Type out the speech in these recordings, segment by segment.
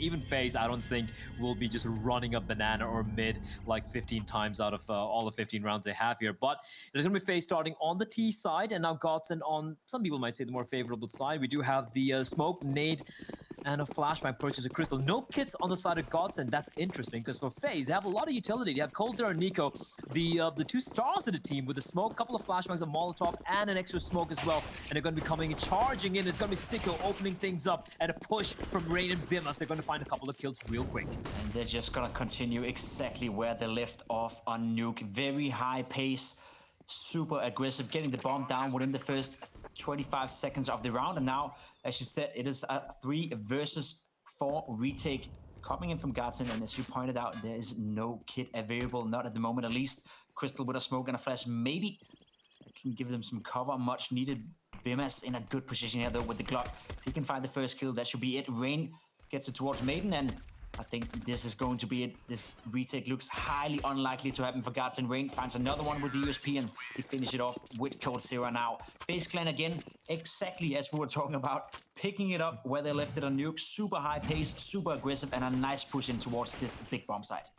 Even FaZe, I don't think will be just running a banana or mid like 15 times out of all the 15 rounds they have here. But there's going to be FaZe starting on the T side, and now GODSENT on, some people might say, the more favorable side. We do have the smoke, nade, and a flashbang purchase of Crystal. No kits on the side of GODSENT. That's interesting, because for FaZe, they have a lot of utility. They have coldzera and Nico, the two stars of the team, with a smoke, couple of flashbangs, a Molotov, and an extra smoke as well. And they're going to be coming and charging in. It's going to be Sticko opening things up, and a push from Rain and Bimas. They're going to find a couple of kills real quick. And they're just going to continue exactly where they left off on Nuke. Very high pace, super aggressive, getting the bomb down within the first 25 seconds of the round. And now, as you said, it is a 3 versus 4 retake coming in from GODSENT. And as you pointed out, there is no kit available, not at the moment at least. Crystal with a smoke and a flash, maybe can give them some cover, much needed. Bimas in a good position here though with the Glock. If he can find the first kill, that should be it. Rain gets it towards Maiden, and I think this is going to be it. This retake looks highly unlikely to happen for GODSENT. Rain finds another one with the USP, and he finishes it off with coldzera now. FaZe Clan again, exactly as we were talking about, picking it up where they left it on Nuke. Super high pace, super aggressive, and a nice push in towards this big bomb site.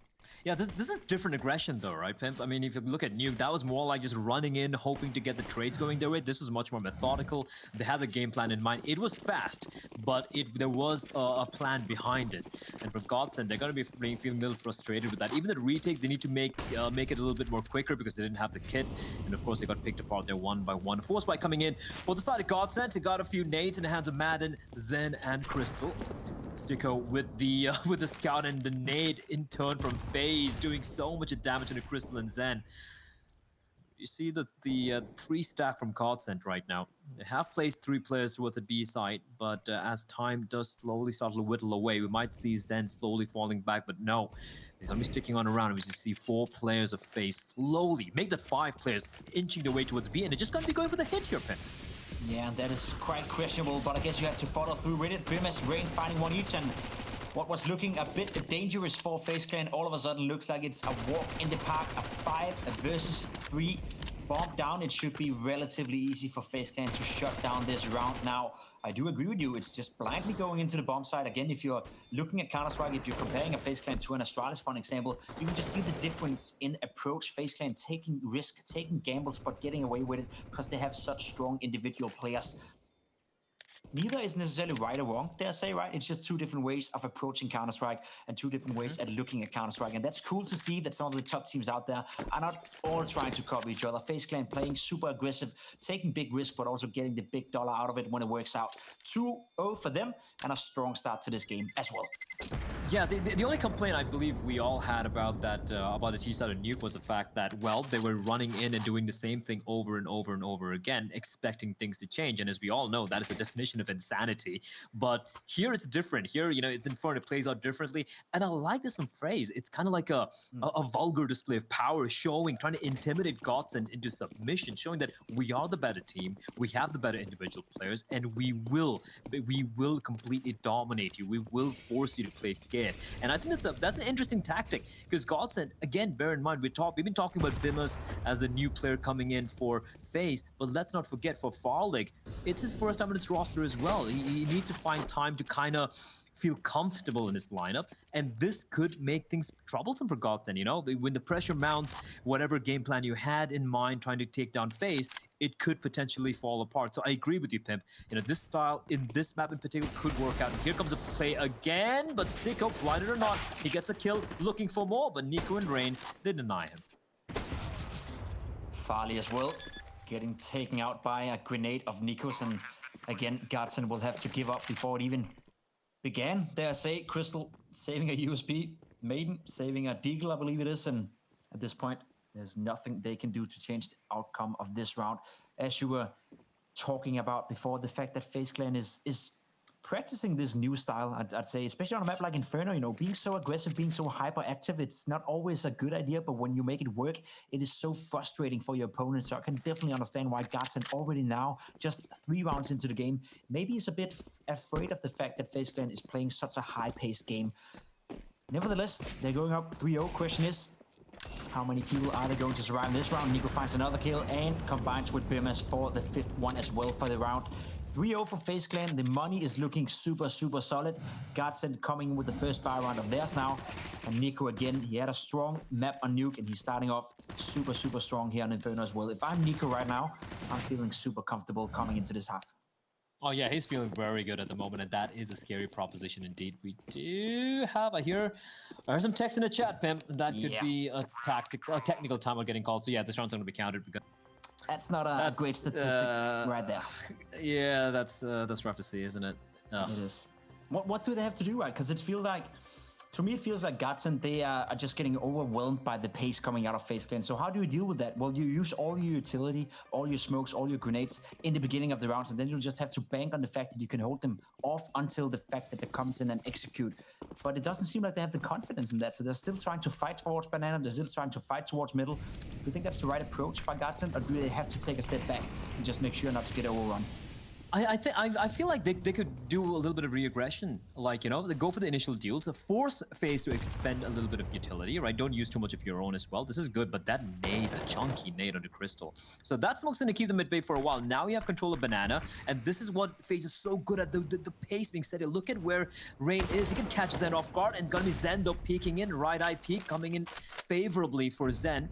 Yeah, this is different aggression though, right, Pimp? I mean, if you look at Nuke, that was more like just running in, hoping to get the trades going their way. This was much more methodical. They had the game plan in mind. It was fast, but there was a plan behind it. And for GODSENT, they're going to be feeling a little frustrated with that. Even the retake, they need to make it a little bit more quicker because they didn't have the kit. And of course, they got picked apart there one by one. Force by coming in for the side of GODSENT. They got a few nades in the hands of Madden, Zen, and Crystal. Sticko with the scout and the nade in turn from FaZe, doing so much damage to the Crystal and Zen. You see the 3 stack from GODSENT right now. They have placed 3 players towards the B side, but as time does slowly start to whittle away, we might see Zen slowly falling back, but no. He's going to be sticking on around. We see 4 players of FaZe slowly make that 5 players inching their way towards B, and they're just going to be going for the hit here, Pin. Yeah, that is quite questionable, but I guess you have to follow through with it. Bimas, Rain finding one each, and what was looking a bit dangerous for FaZe Clan all of a sudden looks like it's a walk in the park, a 5 versus 3 bomb down. It should be relatively easy for FaZe Clan to shut down this round. Now, I do agree with you. It's just blindly going into the bomb side. Again, if you're looking at Counter-Strike, if you're comparing a FaZe Clan to an Astralis, for an example, you can just see the difference in approach. FaZe Clan taking risk, taking gambles, but getting away with it because they have such strong individual players. Neither is necessarily right or wrong, dare I say, right? It's just 2 different ways of approaching Counter-Strike and 2 different ways at looking at Counter-Strike. And that's cool to see that some of the top teams out there are not all trying to copy each other. FaZe Clan playing super aggressive, taking big risk, but also getting the big dollar out of it when it works out. 2-0 for them, and a strong start to this game as well. Yeah, the only complaint I believe we all had about that about the T side of Nuke was the fact that, well, they were running in and doing the same thing over and over and over again, expecting things to change. And as we all know, that is the definition of insanity. But here it's different. Here, you know, it's INFERNO, it plays out differently. And I like this from FaZe. It's kind of like a vulgar display of power, showing, trying to intimidate GODSENT into submission, showing that we are the better team, we have the better individual players, and we will completely dominate you. We will force you to play scared. And I think that's an interesting tactic, because GODSENT, again, bear in mind, we've been talking about Bimas as a new player coming in for FaZe, but let's not forget, for Farlig, it's his first time in this roster as well. He needs to find time to kind of feel comfortable in his lineup, and this could make things troublesome for GODSENT, you know? When the pressure mounts, whatever game plan you had in mind trying to take down FaZe, it could potentially fall apart. So I agree with you, Pimp. You know, this style in this map in particular could work out. And here comes a play again, but Sticko, blinded or not, he gets a kill, looking for more, but Nico and Rain, they deny him. Farley as well, getting taken out by a grenade of Nico's, and again, GODSENT will have to give up before it even began. Dare I say, Crystal saving a USB, Maiden saving a Deagle, I believe it is, and at this point, there's nothing they can do to change the outcome of this round. As you were talking about before, the fact that FaZe Clan is practicing this new style, I'd say, especially on a map like Inferno, you know, being so aggressive, being so hyperactive, it's not always a good idea, but when you make it work, it is so frustrating for your opponent. So I can definitely understand why GODSENT already now, just 3 rounds into the game, maybe is a bit afraid of the fact that FaZe Clan is playing such a high-paced game. Nevertheless, they're going up 3-0. Question is, how many people are they going to survive this round? Nico finds another kill and combines with Bimas for the 5th one as well for the round. 3-0 for FaZe Clan. The money is looking super, super solid. GODSENT coming with the first buy round of theirs now. And Nico again, he had a strong map on Nuke, and he's starting off super, super strong here on Inferno as well. If I'm Nico right now, I'm feeling super comfortable coming into this half. Oh yeah, he's feeling very good at the moment, and that is a scary proposition indeed. We do have, I heard some text in the chat, Pimp. That could be a technical timeout getting called. So yeah, this round's going to be counted because that's not a great statistic right there. Yeah, that's rough to see, isn't it? It is. What do they have to do, right? Because it feels like, to me, it feels like GODSENT, they are just getting overwhelmed by the pace coming out of FaZe Clan. So how do you deal with that? Well, you use all your utility, all your smokes, all your grenades in the beginning of the rounds, and then you'll just have to bank on the fact that you can hold them off until the fact that they comes in and execute. But it doesn't seem like they have the confidence in that, so they're still trying to fight towards Banana, they're still trying to fight towards middle. Do you think that's the right approach by GODSENT, or do they have to take a step back and just make sure not to get overrun? I feel like they could do a little bit of re-aggression, like, you know, they go for the initial deals, force FaZe to expend a little bit of utility, right? Don't use too much of your own as well. This is good, but that nade, a chunky nade on the crystal. So that smoke's gonna keep them at bay for a while. Now you have control of Banana, and this is what FaZe is so good at, the pace being steady. Look at where Rain is. He can catch Zen off guard, and gonna be Zen though peeking in, right eye peek, coming in favorably for Zen.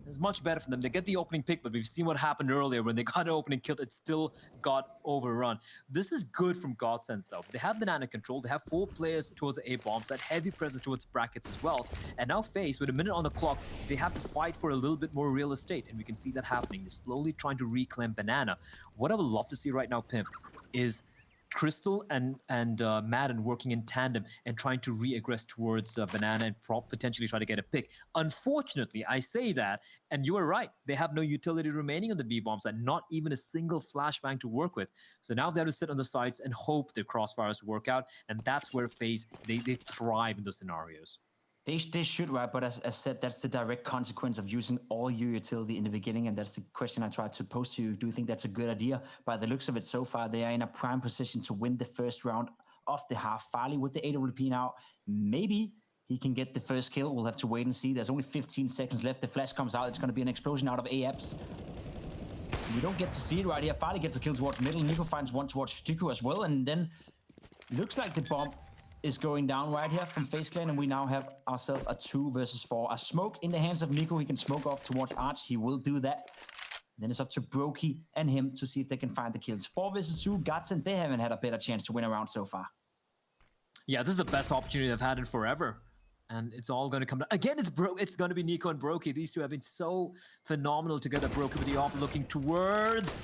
It's much better for them. They get the opening pick, but we've seen what happened earlier when they got an opening kill. It still got overrun. This is good from GODSENT, though. They have Banana control. They have 4 players towards the A-bombs, that heavy presence towards brackets as well. And now FaZe, with a minute on the clock, they have to fight for a little bit more real estate, and we can see that happening. They're slowly trying to reclaim Banana. What I would love to see right now, Pimp, is Crystal and Madden working in tandem and trying to re-aggress towards Banana and potentially try to get a pick. Unfortunately, I say that, and you are right. They have no utility remaining on the B-bombs and not even a single flashbang to work with. So now they have to sit on the sides and hope the crossfires work out, and that's where FaZe, they thrive in those scenarios. They should, right? But as said, that's the direct consequence of using all your utility in the beginning, and that's the question I tried to pose to you. Do you think that's a good idea? By the looks of it so far, they are in a prime position to win the first round of the half. Farley with the AWP now. Maybe he can get the first kill. We'll have to wait and see. There's only 15 seconds left. The flash comes out. It's going to be an explosion out of AFs. We don't get to see it right here. Farley gets a kill towards middle. Nico finds one towards Stiku as well, and then looks like the bomb is going down right here from FaZe Clan, and we now have ourselves a 2 versus 4. A smoke in the hands of Nico. He can smoke off towards Arch. He will do that. Then it's up to Brokey and him to see if they can find the kills. 4 versus 2. GODSENT, they haven't had a better chance to win a round so far. Yeah, this is the best opportunity they've had in forever. And it's all going to come down. Again, it's going to be Nico and Brokey. These two have been so phenomenal together. Brokey with the off looking towards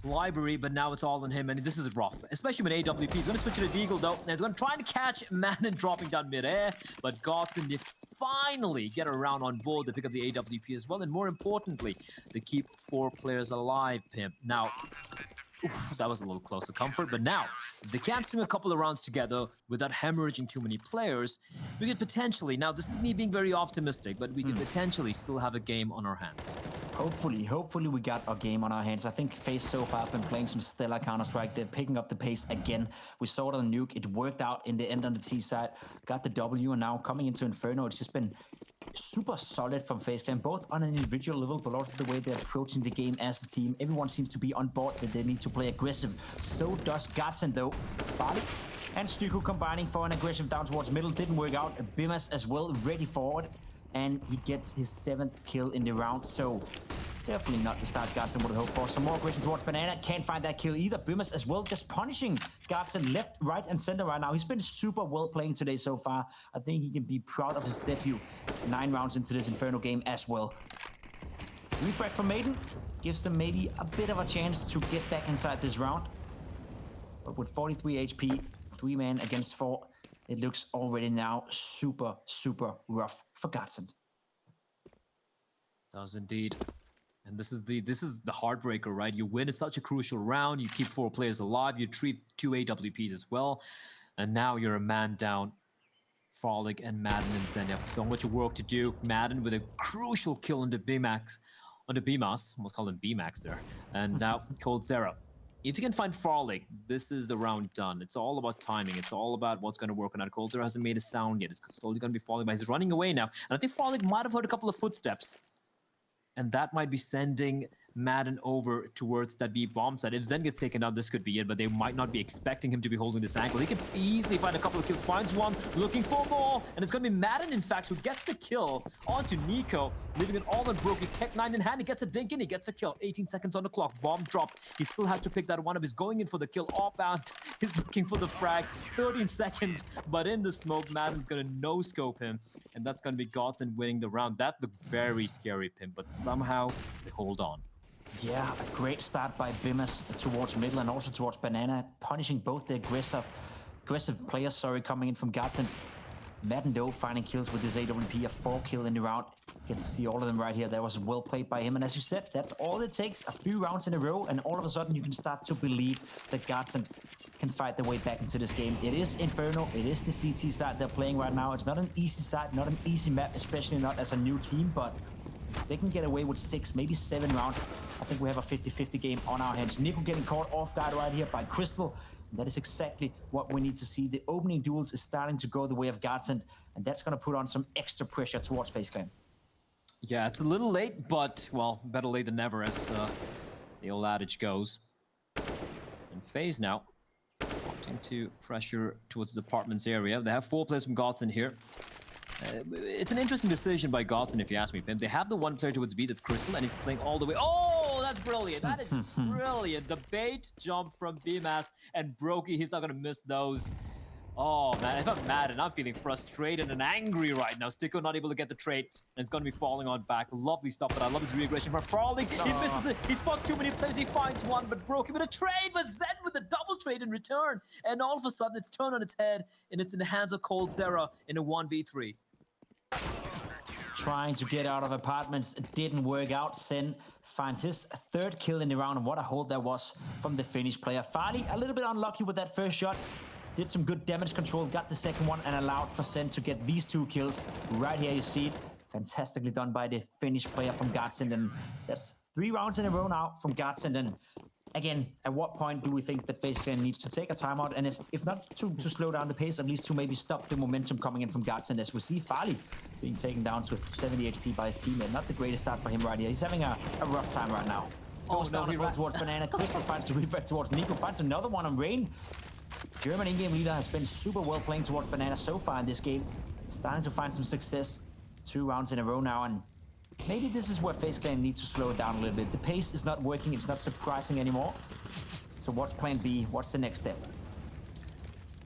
Library, but now it's all on him, and this is rough, especially when AWP is going to switch to the Deagle, though, and he's going to try and catch Madden dropping down mid-air, but GODSENT, they finally get around on board to pick up the AWP as well, and more importantly, they keep 4 players alive, Pimp. Now, oof, that was a little close to comfort, but now, if they can't string a couple of rounds together without hemorrhaging too many players, we could potentially, now this is me being very optimistic, but we could potentially still have a game on our hands. Hopefully we got a game on our hands. I think FaZe so far have been playing some stellar Counter-Strike. They're picking up the pace again. We saw it on Nuke. It worked out in the end on the T side. Got the W, and now coming into Inferno, it's just been super solid from FaZe Clan, both on an individual level, but also the way they're approaching the game as a team. Everyone seems to be on board that they need to play aggressive. So does GODSENT, though. Farley and Stiku combining for an aggressive down towards middle. Didn't work out. Bimas as well, ready forward. And he gets his 7th kill in the round, so definitely not the start GODSENT would hope for. Some more aggression towards Banana. Can't find that kill either. Bimas as well, just punishing GODSENT left, right, and center right now. He's been super well playing today so far. I think he can be proud of his debut 9 rounds into this Inferno game as well. Refrag from Maiden gives them maybe a bit of a chance to get back inside this round. But with 43 HP, 3-man against 4, it looks already now super, super rough for GODSENT. Does indeed. And this is the heartbreaker, right? You win in such a crucial round, you keep 4 players alive, you treat 2 AWPs as well, and now you're a man down. Frolic and Madden and Zen have so much work to do. Madden with a crucial kill on the BMAX, almost called him BMAX there. And now coldzera. If you can find Frolic, this is the round done. It's all about timing. It's all about what's going to work on that. coldzera hasn't made a sound yet. It's slowly going to be falling by. He's running away now. And I think Frolic might have heard a couple of footsteps. And that might be sending Madden over towards that B bomb site. If Zen gets taken down, this could be it, but they might not be expecting him to be holding this angle. He can easily find a couple of kills, finds one, looking for more, and it's going to be Madden, in fact, who gets the kill onto Nico, leaving it all on Brokey. Tech 9 in hand, he gets a dink in, he gets the kill. 18 seconds on the clock, bomb drop. He still has to pick that one up. He's going in for the kill, offbound. He's looking for the frag. 13 seconds, but in the smoke, Madden's going to no-scope him, and that's going to be GODSENT winning the round. That looked very scary, Pim, but somehow they hold on. Yeah, a great start by Bimas towards middle and also towards Banana, punishing both the aggressive players, coming in from GODSENT. MAP2 finding kills with his AWP, a 4-kill in the round. Get to see all of them right here. That was well played by him. And as you said, that's all it takes. A few rounds in a row, and all of a sudden you can start to believe that GODSENT can fight their way back into this game. It is Inferno. It is the CT side they're playing right now. It's not an easy side, not an easy map, especially not as a new team, but they can get away with 6, maybe 7 rounds. I think we have a 50-50 game on our hands. Nico getting caught off guard right here by Crystal. That is exactly what we need to see. The opening duels is starting to go the way of GODSENT, and that's going to put on some extra pressure towards FaZe Clan. Yeah, it's a little late, but, well, better late than never, as the old adage goes. And FaZe now opting to pressure towards the apartments area. They have 4 players from GODSENT here. It's an interesting decision by GODSENT, if you ask me, Pim. They have the one player towards B, that's Crystal, and he's playing all the way. Oh, that's brilliant. That is just brilliant. The bait jump from BMAS and Brokey, he's not going to miss those. Oh, man, if I'm mad and I'm feeling frustrated and angry right now. Sticko not able to get the trade, and it's going to be falling on back. Lovely stuff, but I love his re-aggression from Frawley. He misses it. He spots too many players. He finds one, but Brokey with a trade, but Zen with a double trade in return. And all of a sudden, it's turned on its head, and it's in the hands of coldzera in a 1v3. Trying to get out of apartments, it didn't work out. Sen finds his 3rd kill in the round, and what a hold that was from the Finnish player. Farley, a little bit unlucky with that first shot. Did some good damage control, got the second one, and allowed for Sen to get these 2 kills. Right here, you see it. Fantastically done by the Finnish player from GODSENT, and that's 3 rounds in a row now from GODSENT. And again, at what point do we think that FaZe Clan needs to take a timeout? And if not to slow down the pace, at least to maybe stop the momentum coming in from GODSENT, as we see Farley being taken down to 70 HP by his teammate. Not the greatest start for him right here. He's having a rough time right now. Goes down as well towards Banana. Crystal finds the refresh towards Nico. Finds another one on Rain. German in-game leader has been super well playing towards Banana so far in this game. Starting to find some success. 2 rounds in a row now, and maybe this is where FaZe Clan needs to slow it down a little bit. The pace is not working. It's not surprising anymore. So what's plan B? What's the next step?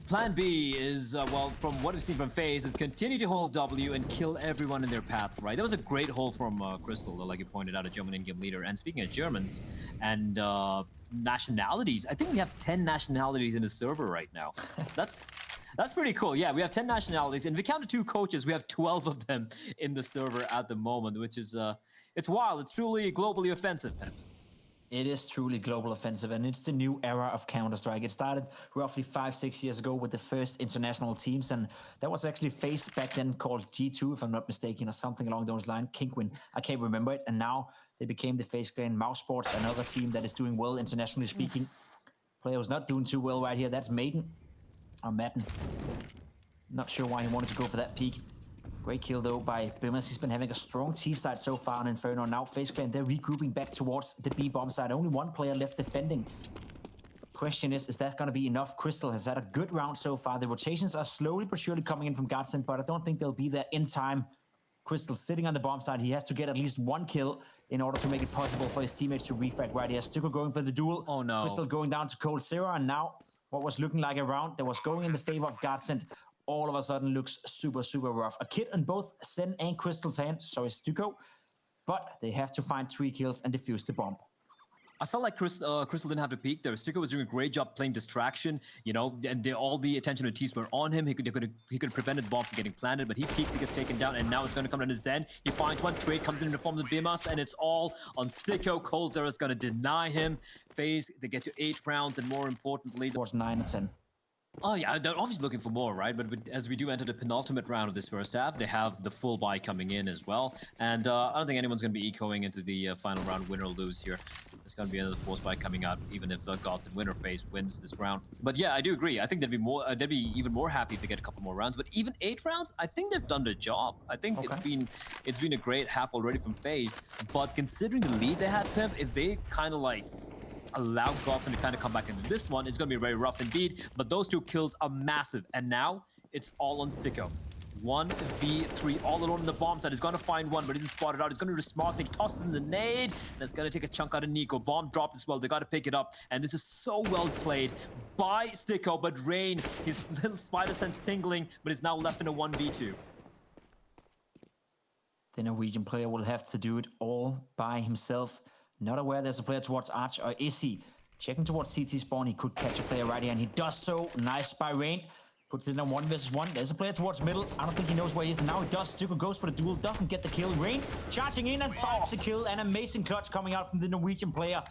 Plan B is, well, from what we've seen from FaZe, is continue to hold W and kill everyone in their path, right? That was a great hold from Crystal, like you pointed out, a German in-game leader. And speaking of Germans and nationalities, I think we have 10 nationalities in the server right now. That's pretty cool. Yeah, we have 10 nationalities, and if we count the 2 coaches, we have 12 of them in the server at the moment, which is, it's wild. It's truly globally offensive, Pep. It is truly global offensive, and it's the new era of Counter-Strike. It started roughly 5-6 years ago with the first international teams, and that was actually FaZe back then called G2, if I'm not mistaken, or something along those lines. Kinkwin, I can't remember it, and now they became the FaZe Clan Mouse Sports, another team that is doing well internationally speaking. Player who's not doing too well right here, that's Maiden, or Madden. Not sure why he wanted to go for that peak. Great kill, though, by Bimas. He's been having a strong T-side so far on Inferno. Now FaZe Clan, they're regrouping back towards the B-bomb side. Only 1 player left defending. Question is that going to be enough? Crystal has had a good round so far. The rotations are slowly but surely coming in from GODSENT, but I don't think they'll be there in time. Crystal sitting on the bomb side. He has to get at least 1 kill in order to make it possible for his teammates to refrag right here. Sticko going for the duel. Oh, no. Crystal going down to coldzera, and now what was looking like a round that was going in the favor of GODSENT all of a sudden looks super, super rough. A kit on both Sen and Crystal's hands, so is Sticko, but they have to find 3 kills and defuse the bomb. I felt like Crystal didn't have to peek there. Sticko was doing a great job playing distraction, you know, and all the attention and teams were on him. He could have prevented the bomb from getting planted, but he peeks, he gets taken down, and now it's going to come down to Zen. He finds one, trade comes in the form of BMAS, and it's all on Sticko. coldzera is going to deny him. FaZe, they get to 8 rounds, and more importantly, Towards 9 and 10. Oh yeah, they're obviously looking for more, right? But as we do enter the penultimate round of this first half, they have the full buy coming in as well. And I don't think anyone's going to be ecoing into the final round, win or lose here. It's going to be another force spike coming out, even if the GODSENT winner FaZe wins this round. But yeah, I do agree. I think they'd be even more happy if they get a couple more rounds. But even 8 rounds, I think they've done their job. I think it's been a great half already from FaZe. But considering the lead they had, Pimp, if they kind of like allow GODSENT to kind of come back into this one, it's going to be very rough indeed. But those 2 kills are massive. And now it's all on Sticko. 1v3 all alone in the bomb side. He's going to find one, but he isn't spotted out. He's going to do the smart thing, toss in the nade. That's going to take a chunk out of NiKo. Bomb dropped as well. They got to pick it up. And this is so well played by Sticko. But Rain, his little spider sense tingling, but is now left in a 1v2. The Norwegian player will have to do it all by himself. Not aware there's a player towards Arch or Issy. Checking towards CT spawn. He could catch a player right here, and he does so. Nice by Rain. Puts it in a 1 versus 1. There's a player towards middle. I don't think he knows where he is. And now he does. Sticko goes for the duel. Doesn't get the kill. Rain charging in and finds the kill. An amazing clutch coming out from the Norwegian player.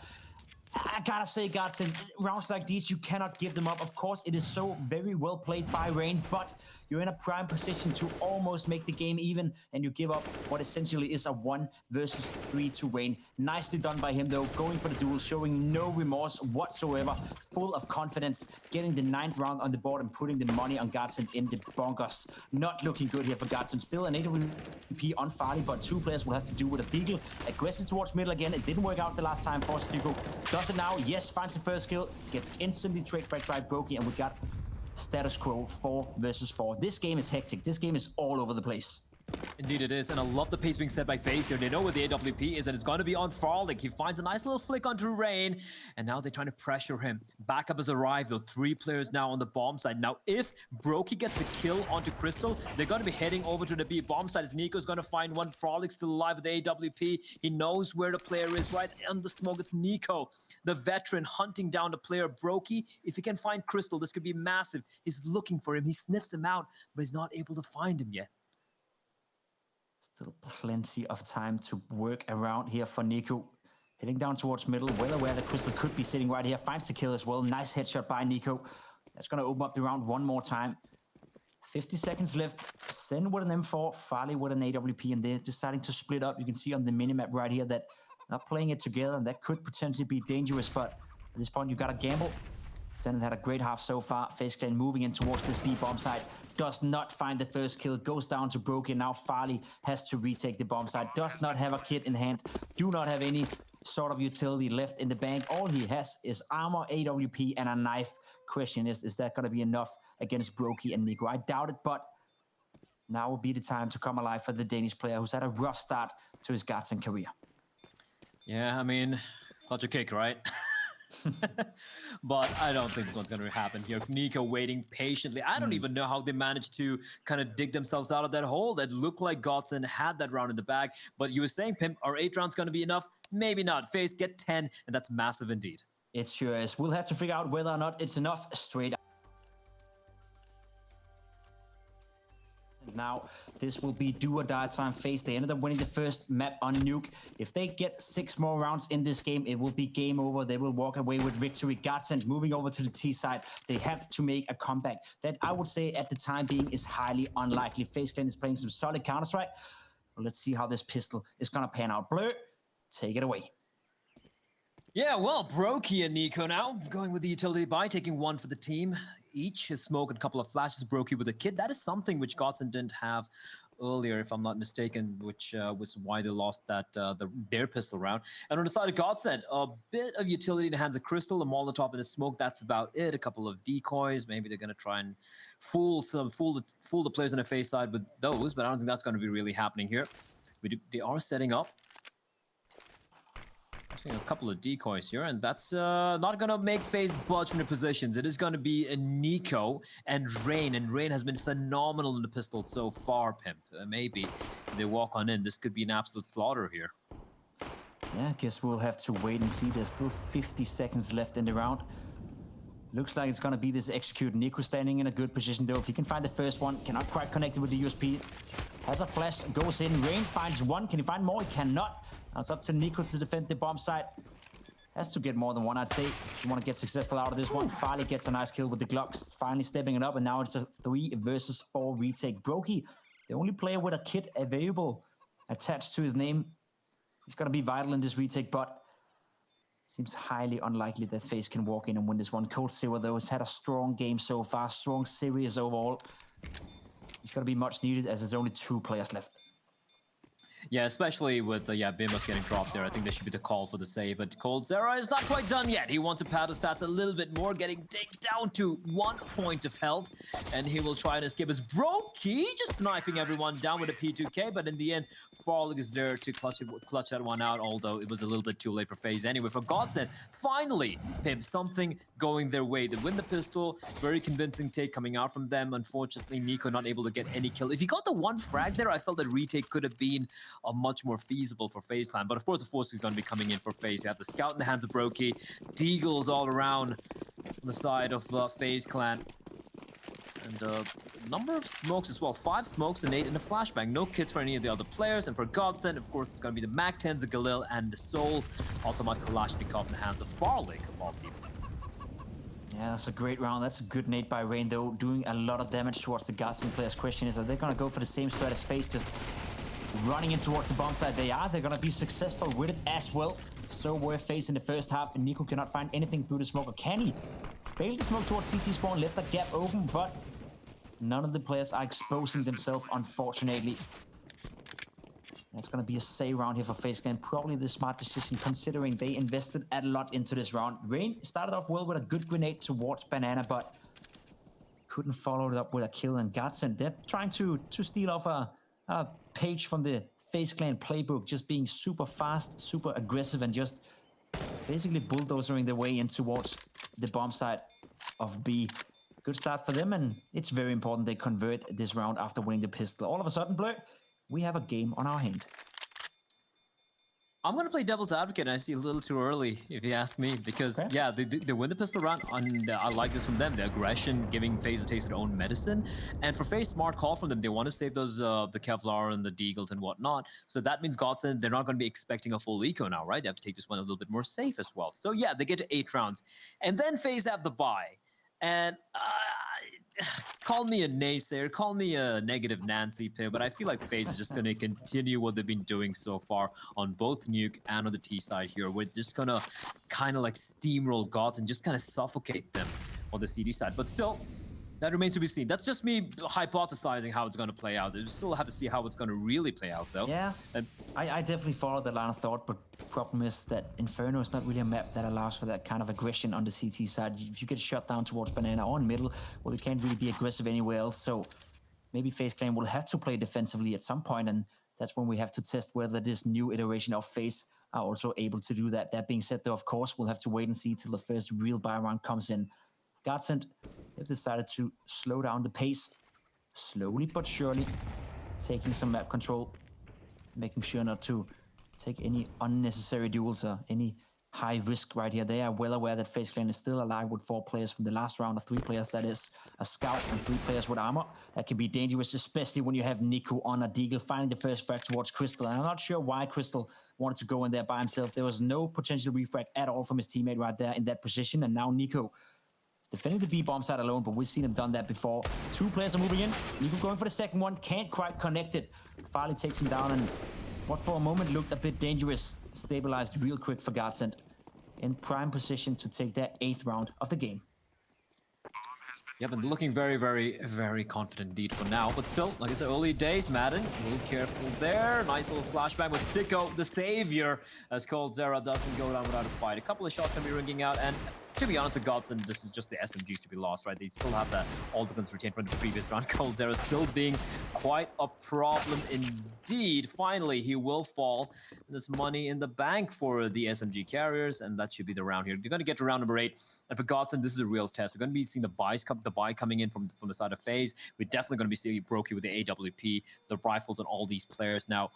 I gotta say, GODSENT, rounds like these, you cannot give them up. Of course, it is so very well played by Rain, but you're in a prime position to almost make the game even, and you give up what essentially is a 1 versus 3 to Rain. Nicely done by him, though, going for the duel, showing no remorse whatsoever, full of confidence, getting the 9th round on the board and putting the money on GODSENT in the bunkers. Not looking good here for GODSENT. Still an AWP on Fuii, but 2 players will have to do with a Deagle. Aggressive towards middle again. It didn't work out the last time for Sticko. Does it now? Yes, finds the first kill, gets instantly trade back by Brokey, and we got status quo 4 versus 4. This game is hectic. This game is all over the place. Indeed it is, and I love the pace being set by FaZe here. They know where the AWP is, and it's going to be on Frolic. He finds a nice little flick onto Rain, and now they're trying to pressure him. Backup has arrived, though. 3 players now on the bomb side. Now, if Brokey gets the kill onto Crystal, they're going to be heading over to the B bomb side, as NiKo's going to find one. Frolic still alive with the AWP. He knows where the player is, right on the smoke. It's NiKo, the veteran, hunting down the player. Brokey, if he can find Crystal, this could be massive. He's looking for him. He sniffs him out, but he's not able to find him yet. Still plenty of time to work around here for NiKo. Heading down towards middle, well aware that Crystal could be sitting right here. Finds the kill as well. Nice headshot by NiKo. That's going to open up the round one more time. 50 seconds left. Sen with an M4, Farley with an AWP, and they're deciding to split up. You can see on the minimap right here that not playing it together, and that could potentially be dangerous, but at this point, you got to gamble. Sen had a great half so far. FaZe Clan moving in towards this B bomb side. Does not find the first kill. Goes down to Broken. Now Farley has to retake the bomb side. Does not have a kit in hand. Do not have any sort of utility left in the bank. All he has is armor, AWP, and a knife. Question is that going to be enough against Brokey and NiKo? I doubt it, but now will be the time to come alive for the Danish player who's had a rough start to his GODSENT career. Yeah, I mean, clutch a kick, right? But I don't think this one's going to happen here. NiKo waiting patiently. I don't even know how they managed to kind of dig themselves out of that hole. That looked like GODSENT had that round in the bag. But you were saying, Pimp, are 8 rounds going to be enough? Maybe not. FaZe get 10, and that's massive indeed. It sure is. We'll have to figure out whether or not it's enough straight up. Now, this will be do or die time. FaZe. They ended up winning the first map on Nuke. If they get 6 more rounds in this game, it will be game over. They will walk away with victory. GODSENT moving over to the T side. They have to make a comeback. That, I would say, at the time being, is highly unlikely. FaZe Clan is playing some solid Counter-Strike. Well, let's see how this pistol is going to pan out. Blur, take it away. Yeah, well, Brokey and NiKo now going with the utility buy, taking 1 for the team. Each a smoke and a couple of flashes. Brokey with a kit. That is something which GODSENT didn't have earlier, if I'm not mistaken, which was why they lost that their pistol round. And on the side of GODSENT, a bit of utility in the hands of Crystal, a Molotov and a smoke. That's about it. A couple of decoys. Maybe they're gonna try and fool the players on the FaZe side with those, but I don't think that's going to be really happening here. They are setting up. A couple of decoys here, and that's not going to make FaZe budge from the positions. It is going to be a NiKo and Rain has been phenomenal in the pistol so far, Pimp. Maybe if they walk on in, this could be an absolute slaughter here. Yeah, I guess we'll have to wait and see. There's still 50 seconds left in the round. Looks like it's going to be this execute. NiKo standing in a good position, though. If he can find the first one, cannot quite connect it with the USP. Has a flash, goes in. Rain finds one. Can he find more? He cannot. Now it's up to NiKo to defend the bomb site. Has to get more than one, I'd say, if you want to get successful out of this one. Farley gets a nice kill with the Glocks, finally stepping it up, and now it's a 3 versus 4 retake. Brokey, the only player with a kit available attached to his name. He's going to be vital in this retake, but Seems highly unlikely that FaZe can walk in and win this one. coldzera, though, has had a strong game so far, strong series overall. He's going to be much needed as there's only 2 players left. Yeah, especially with Bimus getting dropped there. I think there should be the call for the save, but coldzera is not quite done yet. He wants to pad his stats a little bit more, getting down to 1 point of health, and he will try and escape his Brokey, just sniping everyone down with a P2K, but in the end, Farlig is there to clutch that one out, although it was a little bit too late for FaZe. Anyway, for GODSENT, finally, something going their way. They win the pistol, very convincing take coming out from them. Unfortunately, Nico not able to get any kill. If he got the 1 frag there, I felt that retake could have been much more feasible for FaZe Clan. But of course, the force is going to be coming in for FaZe. You have the scout in the hands of Brokey, Deagles all around the side of FaZe Clan. And a number of smokes as well. 5 smokes and 8 in a flashbang. No kits for any of the other players. And for GODSENT, of course, it's going to be the MAC-10s, the Galil, and the Soul Automat Kalashnikov in the hands of Farlig, of all people. Yeah, that's a great round. That's a good nade by Rain, though, doing a lot of damage towards the GODSENT players. Question is, are they going to go for the same strat as FaZe, just running in towards the bomb side? They are. They're going to be successful with it as well. So were FaZe in the first half, and Nico cannot find anything through the smoke. Or can he? Failed to smoke towards CT spawn, left that gap open, but none of the players are exposing themselves, unfortunately. That's going to be a say round here for FaZe Clan. Probably the smart decision, considering they invested a lot into this round. Rain started off well with a good grenade towards Banana, but couldn't follow it up with a kill. And GODSENT, they're trying to steal off a page from the FaZe Clan playbook, just being super fast, super aggressive, and just basically bulldozering their way in towards the bomb side of B. Good start for them, and it's very important they convert this round after winning the pistol. All of a sudden, Blur, we have a game on our hand. I'm going to play devil's advocate, and I see a little too early, if you ask me, because, okay, yeah, they win the pistol round, and I like this from them. The aggression, giving FaZe a taste of their own medicine. And for FaZe, smart call from them. They want to save those, the Kevlar and the Deagles and whatnot. So that means GODSENT, they're not going to be expecting a full eco now, right? They have to take this one a little bit more safe as well. So, yeah, they get to 8 rounds. And then FaZe have the bye. And call me a naysayer, call me a negative Nancy Pip, but I feel like FaZe is just going to continue what they've been doing so far on both Nuke and on the T side here. We're just going to kind of like steamroll GODS and just kind of suffocate them on the CD side. But still, that remains to be seen. That's just me hypothesizing how it's going to play out. We still have to see how it's going to really play out, though. Yeah, and I definitely follow that line of thought, but problem is that Inferno is not really a map that allows for that kind of aggression on the CT side. If you get shut down towards Banana or in middle, well, you can't really be aggressive anywhere else. So maybe FaZe Clan will have to play defensively at some point, and that's when we have to test whether this new iteration of FaZe are also able to do that. That being said, though, of course, we'll have to wait and see till the first real buy round comes in. GODSENT have decided to slow down the pace, slowly but surely, taking some map control, making sure not to take any unnecessary duels or any high risk right here. They are well aware that FaZe Clan is still alive with 4 players from the last round of 3 players. That is a scout and 3 players with armor. That can be dangerous, especially when you have Nico on a Deagle finding the first frag towards Crystal. And I'm not sure why Crystal wanted to go in there by himself. There was no potential refrag at all from his teammate right there in that position. And now Nico defending the B bomb side alone, but we've seen him done that before. 2 players are moving in. Nico going for the second one, can't quite connect it. Farlig takes him down, and what for a moment looked a bit dangerous, stabilized real quick for GODSENT, in prime position to take their 8th round of the game. Yeah, but looking very, very, very confident indeed for now. But still, like I said, early days, Madden, a little careful there. Nice little flashbang with Sicko, the savior, as coldzera doesn't go down without a fight. A couple of shots can be ringing out, and to be honest with GODSENT, this is just the SMGs to be lost, right? They still have that all the guns retained from the previous round. coldzera still being quite a problem indeed. Finally, he will fall. There's money in the bank for the SMG carriers, and that should be the round here. You're going to get to round number 8. And for GODSENT, this is a real test. We're going to be seeing the buy coming in from the side of FaZe. We're definitely going to be seeing Brokey with the AWP, the rifles, and all these players. Now,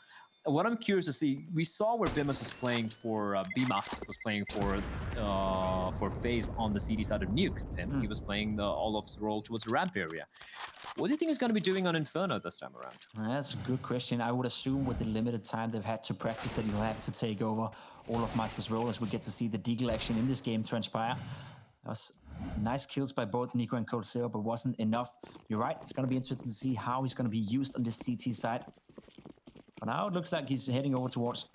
what I'm curious to see, we saw where Bimus was playing for, Bimas was playing for FaZe on the CD side of Nuke. And he was playing the Olaf's role towards the ramp area. What do you think he's going to be doing on Inferno this time around? That's a good question. I would assume with the limited time they've had to practice that he'll have to take over Olaf role as we get to see the Deagle action in this game transpire. That was nice kills by both Nico and coldzera, but wasn't enough. You're right, it's going to be interesting to see how he's going to be used on this CT side. For now, it looks like he's heading over towards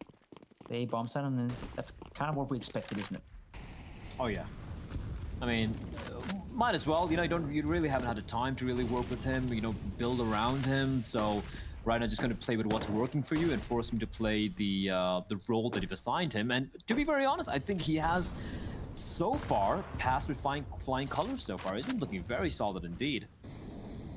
the A bomb site, and that's kind of what we expected, isn't it? Oh yeah. I mean, might as well. You know, you really haven't had the time to really work with him. You know, build around him. So right now, just going to play with what's working for you and force him to play the role that you've assigned him. And to be very honest, I think he has so far passed with flying colors. So far, he's been looking very solid indeed.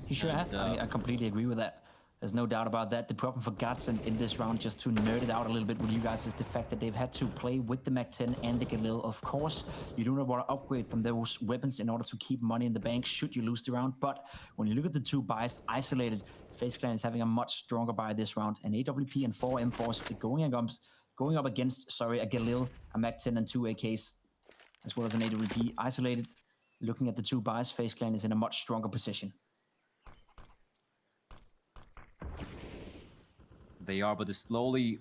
He sure has. I completely agree with that. There's no doubt about that. The problem for GODSENT in this round, just to nerd it out a little bit with you guys, is the fact that they've had to play with the MAP2 and the Galil. Of course, you do not want to upgrade from those weapons in order to keep money in the bank should you lose the round. But when you look at the two buys isolated, FaZe Clan is having a much stronger buy this round. An AWP and 4 M4s going up against, a Galil, a MAP2 and 2 AKs, as well as an AWP isolated. Looking at the two buys, FaZe Clan is in a much stronger position. They are, but they're slowly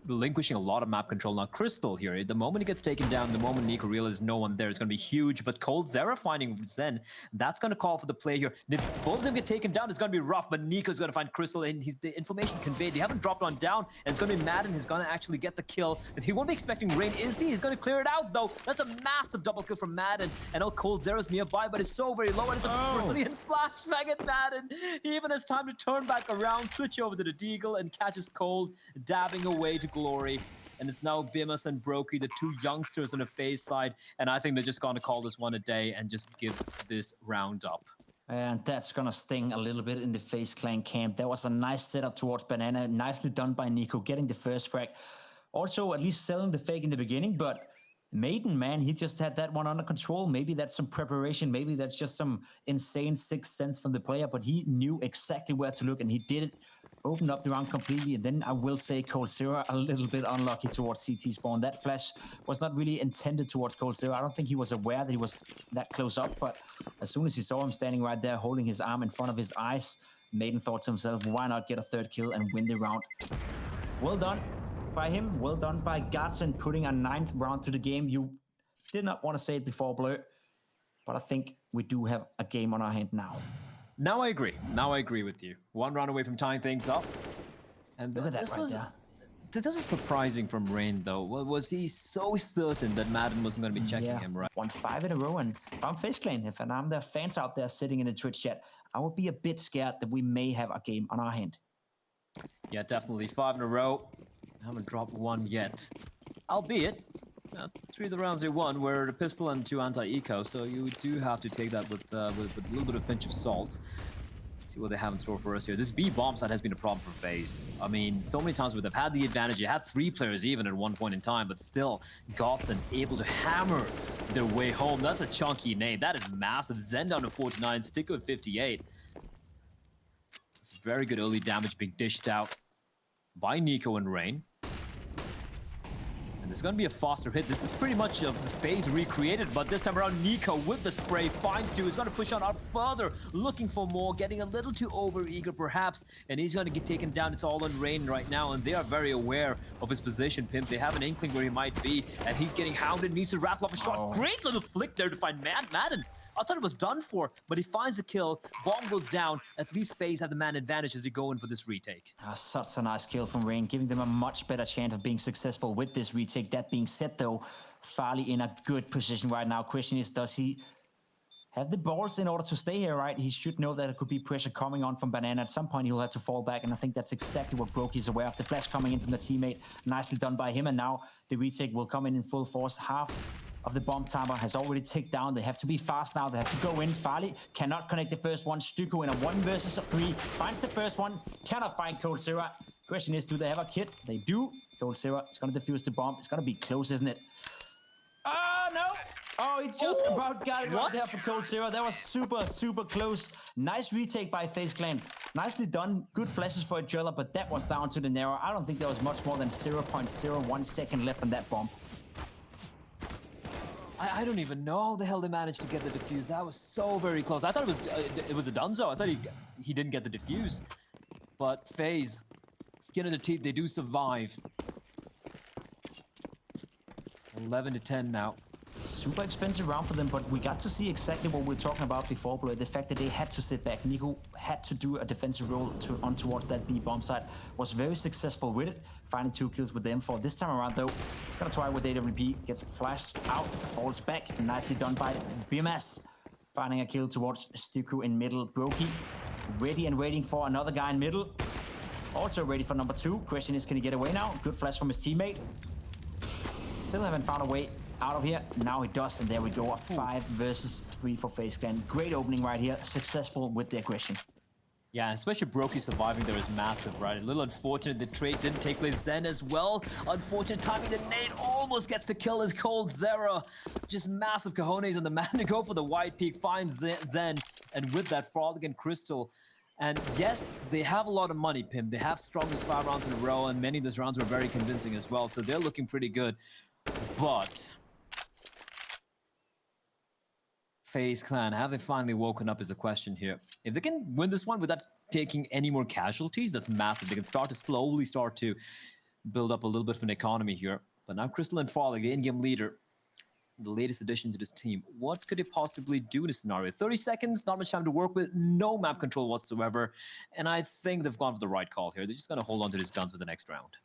relinquishing a lot of map control. Now, Crystal here, the moment he gets taken down, the moment Nico realizes no one there, it's going to be huge. But coldzera finding Zen, that's going to call for the play here. If both of them get taken down, it's going to be rough, but Nico's going to find Crystal, and the information conveyed. They haven't dropped on down, and it's going to be Madden who's going to actually get the kill. And he won't be expecting rain, is he? He's going to clear it out, though. That's a massive double kill from Madden. And now coldzera's nearby, but it's so very low, and it's a brilliant flashbang at Madden. He even has time to turn back around, switch over to the Deagle, and catches Cold, dabbing away to glory. And it's now Bimas and Brokey, the two youngsters on the FaZe side, and I think they're just going to call this one a day and just give this round up. And that's gonna sting a little bit in the FaZe Clan camp. That was a nice setup towards Banana, nicely done by Nico, getting the first frag. Also, at least selling the fake in the beginning, but Maiden, man, he just had that one under control. Maybe that's some preparation, maybe that's just some insane sixth sense from the player, but he knew exactly where to look, and he did it. Opened up the round completely, and then I will say coldzera a little bit unlucky towards CT spawn. That flash was not really intended towards coldzera. I don't think he was aware that he was that close up, but as soon as he saw him standing right there holding his arm in front of his eyes, Maiden thought to himself, why not get a third kill and win the round? Well done by him, well done by GODSENT putting a 9th round to the game. You did not want to say it before, Blur, but I think we do have a game on our hand now. Now I agree. Now I agree with you. One round away from tying things up. And look at that right there. This was surprising from Rain, though. Was he so certain that Madden wasn't going to be checking him, right? Won 5 in a row, and if I'm FaZe Clan, if I'm the fans out there sitting in the Twitch chat, I would be a bit scared that we may have a game on our hand. Yeah, definitely. 5 in a row. Haven't dropped one yet. Albeit, 3 of the rounds they won were a pistol and 2 anti-eco, so you do have to take that with a little bit of pinch of salt. See what they have in store for us here. This B bomb side has been a problem for FaZe. I mean, so many times where they've had the advantage. You had 3 players even at one point in time, but still, GODSENT able to hammer their way home. That's a chunky nade. That is massive. Zen down to 49, Stick with 58. It's very good early damage being dished out by Nico and Rain. And it's going to be a faster hit. This is pretty much a FaZe recreated, but this time around, Nico with the spray finds 2. He's going to push on out further, looking for more, getting a little too over-eager perhaps, and he's going to get taken down. It's all on Rain right now, and they are very aware of his position, Pimp. They have an inkling where he might be, and he's getting hounded, needs to rattle off a shot. Great little flick there to find Madden. I thought it was done for, but he finds the kill. Bomb goes down. At least FaZe have the man advantage as they go in for this retake. Such a nice kill from Rain, giving them a much better chance of being successful with this retake. That being said, though, Farley in a good position right now. Question is, does he have the balls in order to stay here, right? He should know that there could be pressure coming on from Banana. At some point, he'll have to fall back, and I think that's exactly what Brokey's aware of. The flash coming in from the teammate. Nicely done by him, and now the retake will come in full force. Half of the bomb timer has already ticked down. They have to be fast now. They have to go in. Farley cannot connect the first one. Stuko in a 1 versus 3. Finds the first one. Cannot find coldzera. Question is, do they have a kit? They do. coldzera is going to defuse the bomb. It's going to be close, isn't it? Oh, no. Oh, he just about got it right there for coldzera. That was super, super close. Nice retake by FaZe Clan. Nicely done. Good flashes for each other, but that was down to the narrow. I don't think there was much more than 0.01 second left on that bomb. I don't even know how the hell they managed to get the defuse. That was so very close. I thought it was a dunzo. I thought he didn't get the defuse. But FaZe, skin of the teeth, they do survive. 11 to 10 now. Super expensive round for them, but we got to see exactly what we were talking about before, bro. The fact that they had to sit back. Nico had to do a defensive role on towards that B bomb site. Was very successful with it, finding 2 kills with them for this time around though. He's gonna try with AWP, gets flashed out, falls back. Nicely done by BMS. Finding a kill towards Stuku in middle. Brokey ready and waiting for another guy in middle. Also ready for number 2. Question is, can he get away now? Good flash from his teammate. Still haven't found a way out of here. Now he does, and there we go. A 5 versus 3 for FaZe Clan. Great opening right here. Successful with the aggression. Yeah, especially Brokey surviving there is massive, right? A little unfortunate the trade didn't take place then as well. Unfortunate timing, the nade almost gets to kill his coldzera. Just massive cojones on the man to go for the white peak, finds Zen, and with that Frolic and Crystal. And yes, they have a lot of money, Pim. They have strongest 5 rounds in a row, and many of those rounds were very convincing as well, so they're looking pretty good. But FaZe Clan, have they finally woken up is a question here. If they can win this one without taking any more casualties, that's massive. They can slowly start to build up a little bit of an economy here. But now Crystal and Frolic, the in-game leader, the latest addition to this team. What could they possibly do in this scenario? 30 seconds, not much time to work with, no map control whatsoever. And I think they've gone for the right call here. They're just going to hold on to these guns for the next round.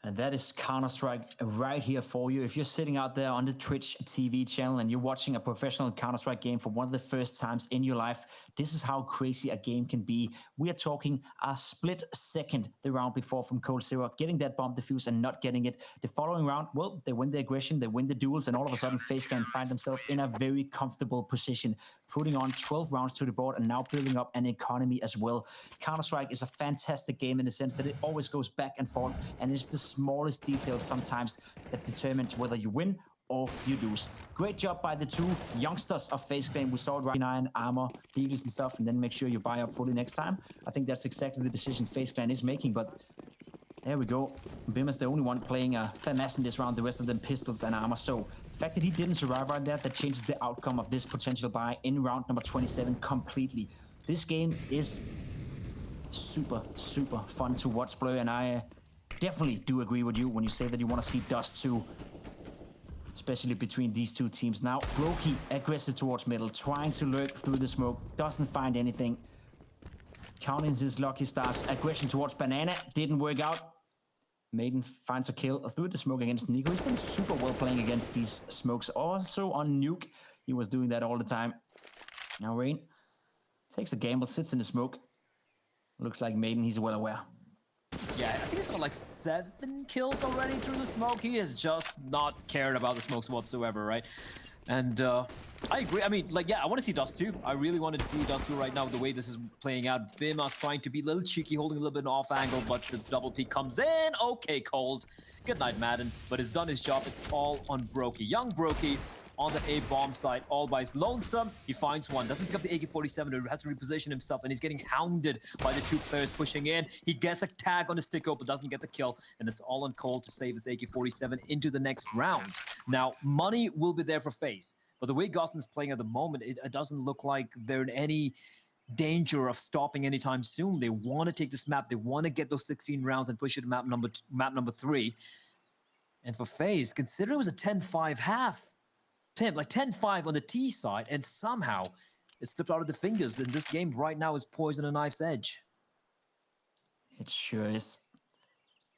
And that is Counter-Strike right here for you. If you're sitting out there on the Twitch TV channel and you're watching a professional Counter-Strike game for one of the first times in your life, this is how crazy a game can be. We are talking a split second the round before from coldzera, getting that bomb defuse and not getting it. The following round, well, they win the aggression, they win the duels, and all of a sudden FaZe Clan find themselves in a very comfortable position, putting on 12 rounds to the board and now building up an economy as well. Counter-Strike is a fantastic game in the sense that it always goes back and forth, and it's the smallest details sometimes that determines whether you win or you lose. Great job by the 2 youngsters of FaZe Clan. We saw it right 9, armor, deagles and stuff, and then make sure you buy up fully next time. I think that's exactly the decision FaZe Clan is making, but there we go. Bim is the only one playing a FAMAS in this round, the rest of them pistols and armor. So the fact that he didn't survive right there, that changes the outcome of this potential buy in round number 27 completely. This game is super, super fun to watch, Blur, and I definitely do agree with you when you say that you want to see Dust 2, especially between these 2 teams. Now, Brokey aggressive towards middle, trying to lurk through the smoke, doesn't find anything. Counting his lucky stars, aggression towards Banana, didn't work out. Maiden finds a kill through the smoke against Nico. He's been super well playing against these smokes. Also on Nuke, he was doing that all the time. Now Rain takes a gamble, sits in the smoke. Looks like Maiden, he's well aware. Yeah, I think he's got like 7 kills already through the smoke. He has just not cared about the smokes whatsoever, right? And I agree. I mean, like, yeah, I want to see Dust 2. I really wanted to see Dust 2 right now, the way this is playing out. Bimas trying to be a little cheeky, holding a little bit off angle, but the double peek comes in. Okay, Cold. Good night, Madden. But it's done his job. It's all on Brokey. Young Brokey on the A bomb site, all by his lonesome. He finds one, doesn't pick up the AK-47, has to reposition himself, and he's getting hounded by the 2 players pushing in. He gets a tag on his stick, but doesn't get the kill, and it's all on Cold to save his AK-47 into the next round. Now, money will be there for FaZe, but the way GODSENT's playing at the moment, it doesn't look like they're in any danger of stopping anytime soon. They want to take this map, they want to get those 16 rounds and push it to map number 3. And for FaZe, consider it was a 10-5 half. Pim, like 10-5 on the T side, and somehow it slipped out of the fingers. And this game right now is poised on a knife's edge. It sure is.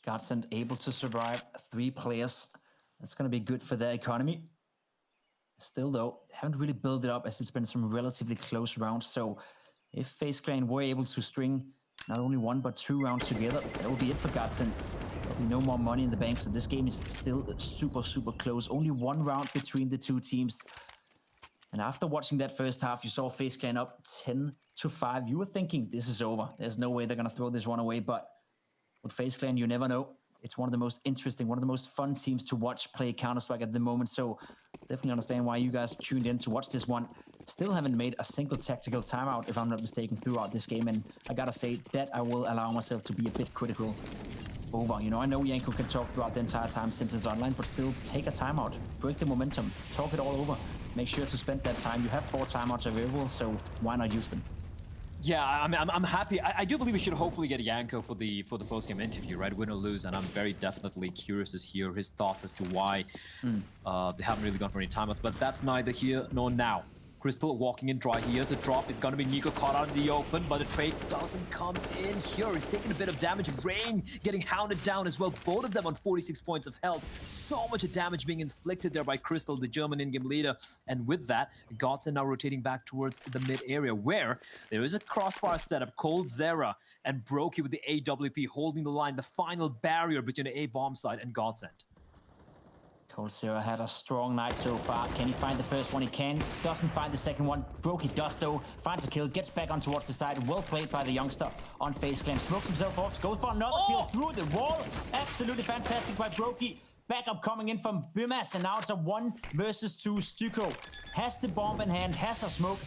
GODSENT able to survive 3 players. That's going to be good for their economy. Still, though, haven't really built it up as it's been some relatively close rounds. So if FaZe Clan were able to string not only 1 but 2 rounds together, that would be it for GODSENT. There'll be no more money in the bank, so this game is still super, super close. Only 1 round between the 2 teams. And after watching that first half, you saw FaZe Clan up 10-5. You were thinking, this is over. There's no way they're going to throw this one away. But with FaZe Clan, you never know. It's one of the most interesting, one of the most fun teams to watch play Counter-Strike at the moment. So definitely understand why you guys tuned in to watch this one. Still haven't made a single tactical timeout, if I'm not mistaken, throughout this game. And I gotta say that I will allow myself to be a bit critical over. You know, I know Yanko can talk throughout the entire time since it's online, but still take a timeout, break the momentum, talk it all over. Make sure to spend that time. You have 4 timeouts available, so why not use them? Yeah, I mean, I'm happy. I do believe we should hopefully get Yanko for the post-game interview, right? Win or lose, and I'm very definitely curious to hear his thoughts as to why they haven't really gone for any timeouts. But that's neither here nor now. Crystal walking in dry. Here's a drop. It's going to be Nico caught out in the open, but the trade doesn't come in here. He's taking a bit of damage. Rain getting hounded down as well. Both of them on 46 points of health. So much damage being inflicted there by Crystal, the German in-game leader. And with that, GODSENT now rotating back towards the mid area where there is a crossbar setup. coldzera and brokey with the AWP holding the line. The final barrier between the A bomb side and GODSENT. coldzera had a strong night so far. Can he find the first one? He can. Doesn't find the second one. brokey does though. Finds a kill. Gets back on towards the side. Well played by the youngster on FaZe Clan. Smokes himself off. Goes for another kill through the wall. Absolutely fantastic by brokey. Backup coming in from Bimas. And now it's a 1 versus 2. stucco has the bomb in hand. Has a smoke.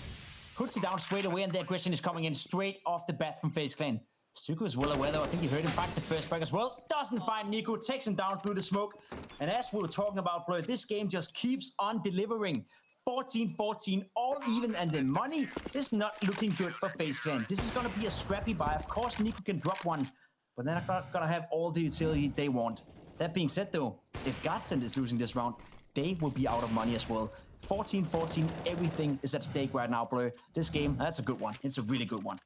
Puts it down straight away. And the aggression is coming in straight off the bat from FaZe Clan. stucco is well aware though. I think you heard him. Finds the first frag as well. Doesn't find Nico. Takes him down through the smoke. And as we were talking about, Blur, this game just keeps on delivering. 14-14, all even, and the money is not looking good for FaZe Clan. This is going to be a scrappy buy. Of course, Nico can drop one, but they're not going to have all the utility they want. That being said, though, if GODSENT is losing this round, they will be out of money as well. 14-14, everything is at stake right now, Blur. This game, that's a good one. It's a really good one.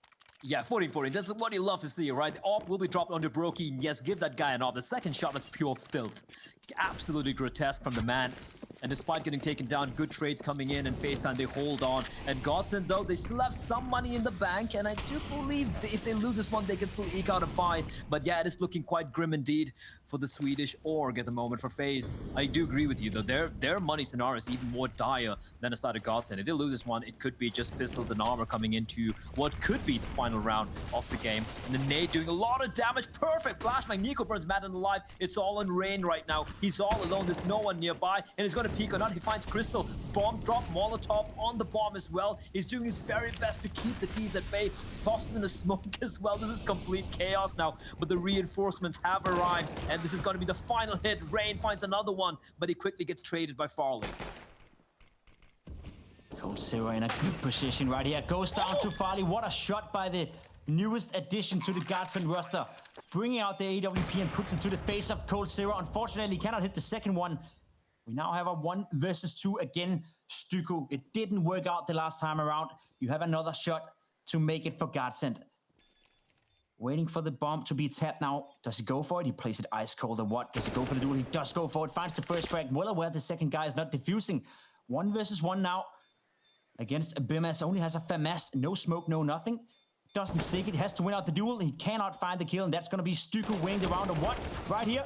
Yeah, 14-14. That's what you love to see, right? The AWP will be dropped onto brokey. Yes, give that guy an AWP. The second shot was pure filth. Absolutely grotesque from the man. And despite getting taken down, good trades coming in and FaZe Clan, they hold on. And GODSENT, though, they still have some money in the bank. And I do believe if they lose this one, they can still eke out a buy. But yeah, it is looking quite grim indeed for the Swedish org at the moment for FaZe. I do agree with you, though. Their money scenario is even more dire than the side of GODSENT. If they lose this one, it could be just pistols and armor coming into what could be the final round of the game. And the nade doing a lot of damage. Perfect flashbang. Nico burns Madden alive. It's all in rain right now. He's all alone. There's no one nearby. And he's going to peek or not. He finds Crystal. Bomb drop. Molotov on the bomb as well. He's doing his very best to keep the T's at bay. Tosses in the smoke as well. This is complete chaos now. But the reinforcements have arrived. And this is going to be the final hit. Rain finds another one. But he quickly gets traded by Farley. coldzera in a good position right here. Goes down to Farley. What a shot by the newest addition to the GODSENT roster. Bringing out the AWP and puts it to the face of coldzera. Unfortunately, he cannot hit the second one. We now have a 1 versus 2 again. stucco, it didn't work out the last time around. You have another shot to make it for GODSENT. Waiting for the bomb to be tapped now. Does he go for it? He plays it ice cold or what? Does he go for the duel? He does go for it. Finds the first frag. Well aware the second guy is not defusing. 1 versus 1 now. Against Bimas. Only has a FAMAS. No smoke, no nothing. Doesn't stick it. Has to win out the duel. He cannot find the kill. And that's going to be stucco winning the round of what? Right here.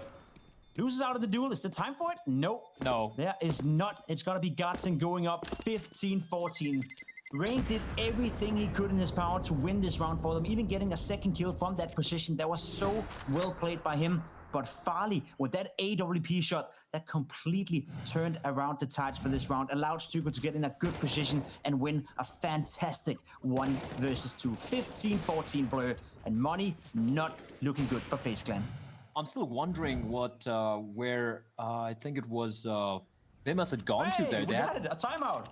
Loses out of the duel. Is there time for it? No. No. There is not. It's going to be GODSENT going up 15-14. Rain did everything he could in his power to win this round for them, even getting a second kill from that position. That was so well played by him. But Farley, with that AWP shot, that completely turned around the tides for this round, allowed stucco to get in a good position and win a fantastic 1 versus 2. 15-14 Blur, and money not looking good for FaZe Clan. I'm still wondering what, where, I think it was, Bimas had gone to there. We got it, a timeout.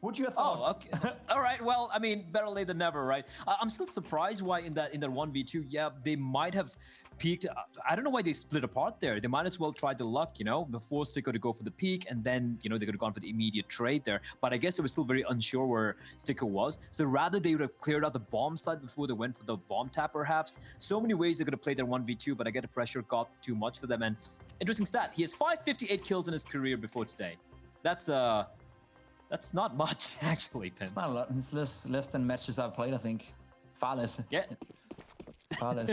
What you thought? Oh, okay. All right. Well, I mean, better late than never, right? I'm still surprised why in that 1v2, yeah, they might have peaked. I don't know why they split apart there. They might as well try the luck, you know, before stucco to go for the peak, and then, you know, they could have gone for the immediate trade there. But I guess they were still very unsure where stucco was. So rather they would have cleared out the bomb side before they went for the bomb tap, perhaps. So many ways they could have played their 1v2, but I get the pressure got too much for them. And interesting stat, he has 558 kills in his career before today. That's not much, actually, Pim. It's not a lot. It's less than matches I've played, I think. Far less. Yeah. Far less.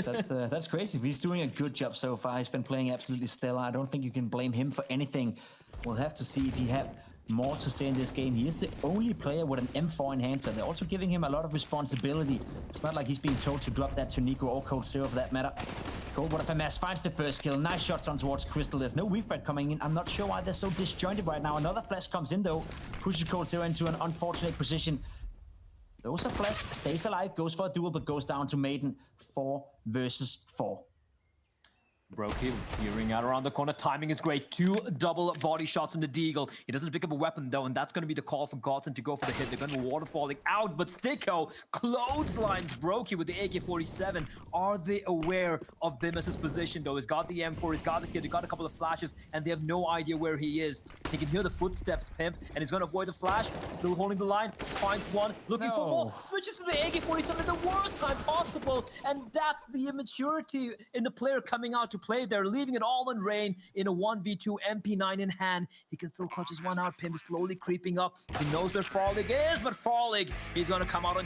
That's crazy. He's doing a good job so far. He's been playing absolutely stellar. I don't think you can blame him for anything. We'll have to see if he have more to say in this game. He is the only player with an M4 enhancer. They're also giving him a lot of responsibility. It's not like he's being told to drop that to Nico or coldzera for that matter. Cold, what if FAMAS finds the first kill? Nice shots on towards Crystal. There's no refrag coming in. I'm not sure why they're so disjointed right now. Another flash comes in though. Pushes coldzera into an unfortunate position. Those are flash. Stays alive. Goes for a duel, but goes down to Maiden. 4 versus 4. Brokey peering out around the corner. Timing is great. 2 double body shots from the Deagle. He doesn't pick up a weapon though, and that's going to be the call for GODSENT to go for the hit. They're going to be waterfalling out, but Sticko clotheslines Brokey with the AK-47. Are they aware of Dimas' position though? He's got the M4, he's got the kid, he got a couple of flashes, and they have no idea where he is. He can hear the footsteps, Pimp, and he's going to avoid the flash. Still holding the line. Finds one, looking for more. Switches to the AK-47 at the worst time possible, and that's the immaturity in the player coming out to play there, leaving it all in rain in a 1v2 MP9 in hand. He can still clutch his one out. Pim is slowly creeping up. He knows where Farlig is, but Farlig, he's going to come out on